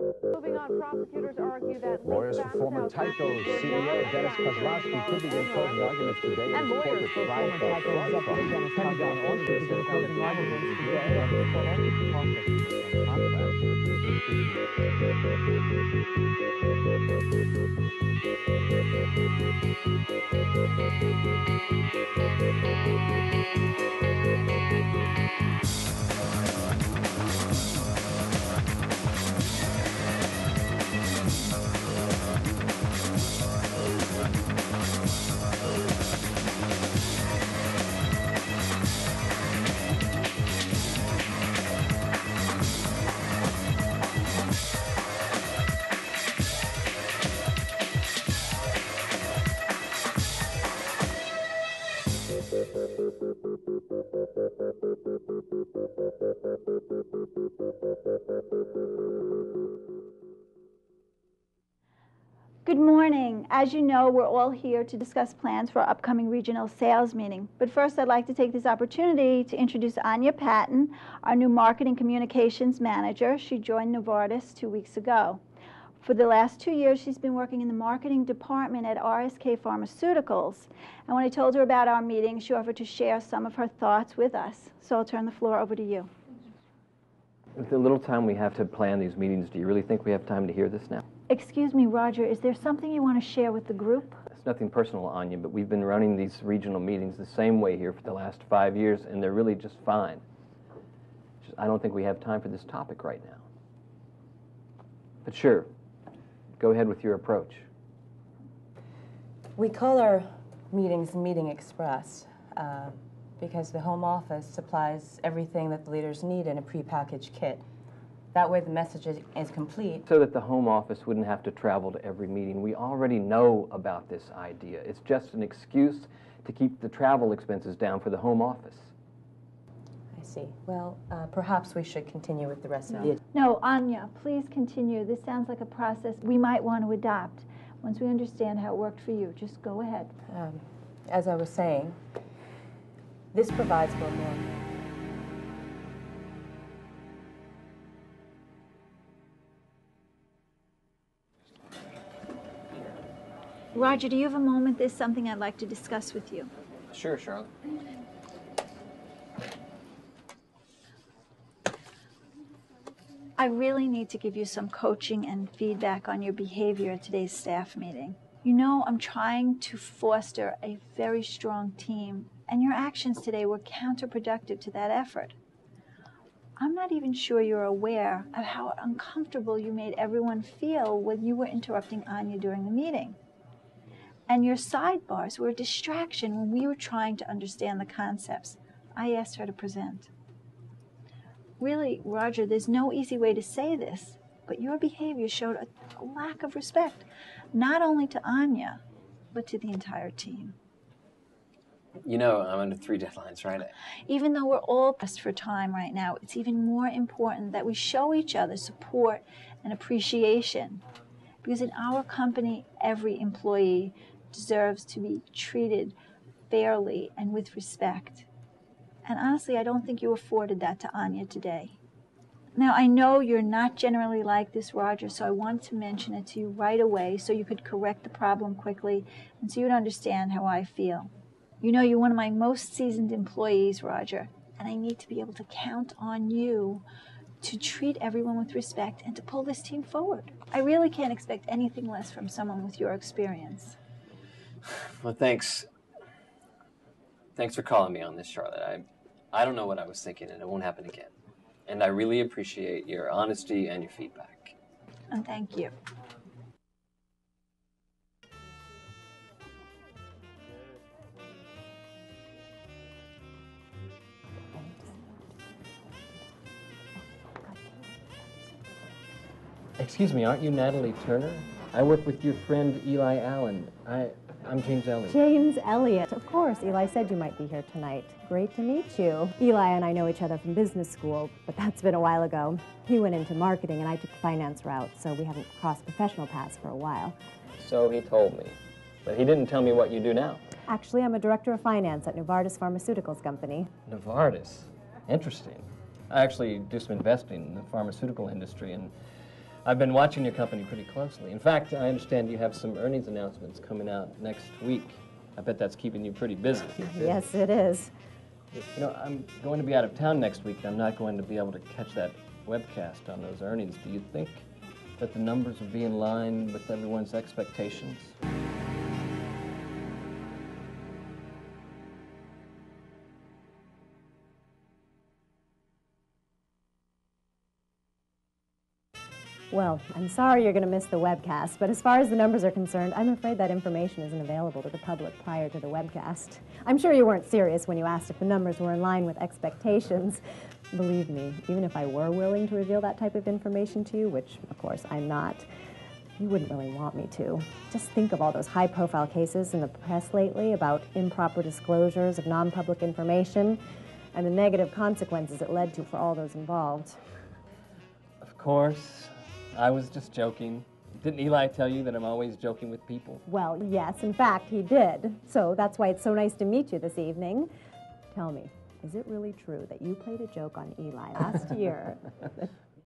Moving on, prosecutors argue that Lawyers for former Tyco's CEO Dennis Kozlowski could begin closing arguments today. And lawyers for former Tyco executive Dennis Pentagon also begin closing arguments today as the court enters the process Good morning. As you know, we're all here to discuss plans for our upcoming regional sales meeting. But first, I'd like to take this opportunity to introduce Anya Patton, our new marketing communications manager. She joined Novartis 2 weeks ago. For the last 2 years, she's been working in the marketing department at RSK Pharmaceuticals. And when I told her about our meeting, she offered to share some of her thoughts with us. So I'll turn the floor over to you. With the little time we have to plan these meetings, do you really think we have time to hear this now? Excuse me, Roger, is there something you want to share with the group? It's nothing personal, Anya, but we've been running these regional meetings the same way here for the last 5 years, and they're really just fine. I don't think we have time for this topic right now. But sure, go ahead with your approach. We call our meetings Meeting Express because the home office supplies everything that the leaders need in a prepackaged kit. That way the message is complete. So that the home office wouldn't have to travel to every meeting. We already know about this idea. It's just an excuse to keep the travel expenses down for the home office. I see. Well, perhaps we should continue with the rest of the... No, Anya, please continue. This sounds like a process we might want to adopt. Once we understand how it worked for you, just go ahead. As I was saying, this provides for more... Roger, do you have a moment? There's something I'd like to discuss with you. Sure, Charlotte. I really need to give you some coaching and feedback on your behavior at today's staff meeting. You know, I'm trying to foster a very strong team, and your actions today were counterproductive to that effort. I'm not even sure you're aware of how uncomfortable you made everyone feel when you were interrupting Anya during the meeting. And your sidebars were a distraction when we were trying to understand the concepts I asked her to present. Really, Roger, there's no easy way to say this, but your behavior showed a lack of respect, not only to Anya, but to the entire team. You know, I'm under 3 deadlines, right? Even though we're all pressed for time right now, it's even more important that we show each other support and appreciation. Because in our company, every employee deserves to be treated fairly and with respect. And honestly, I don't think you afforded that to Anya today. Now, I know you're not generally like this, Roger, so I wanted to mention it to you right away so you could correct the problem quickly and so you'd understand how I feel. You know, you're one of my most seasoned employees, Roger, and I need to be able to count on you to treat everyone with respect and to pull this team forward. I really can't expect anything less from someone with your experience. Well, thanks. Thanks for calling me on this, Charlotte. I don't know what I was thinking, and it won't happen again. And I really appreciate your honesty and your feedback. And thank you. Excuse me, aren't you Natalie Turner? I work with your friend Eli Allen. I'm James Elliott. James Elliott. Of course, Eli said you might be here tonight. Great to meet you. Eli and I know each other from business school, but that's been a while ago. He went into marketing and I took the finance route, so we haven't crossed professional paths for a while. So he told me. But he didn't tell me what you do now. Actually, I'm a director of finance at Novartis Pharmaceuticals Company. Novartis? Interesting. I actually do some investing in the pharmaceutical industry, and I've been watching your company pretty closely. In fact, I understand you have some earnings announcements coming out next week. I bet that's keeping you pretty busy. Yes, it is. You know, I'm going to be out of town next week, and I'm not going to be able to catch that webcast on those earnings. Do you think that the numbers will be in line with everyone's expectations? Well, I'm sorry you're going to miss the webcast, but as far as the numbers are concerned, I'm afraid that information isn't available to the public prior to the webcast. I'm sure you weren't serious when you asked if the numbers were in line with expectations. Believe me, even if I were willing to reveal that type of information to you, which, of course, I'm not, you wouldn't really want me to. Just think of all those high-profile cases in the press lately about improper disclosures of non-public information and the negative consequences it led to for all those involved. Of course. I was just joking. Didn't Eli tell you that I'm always joking with people? Well, yes, in fact, he did. So that's why it's so nice to meet you this evening. Tell me, is it really true that you played a joke on Eli last year?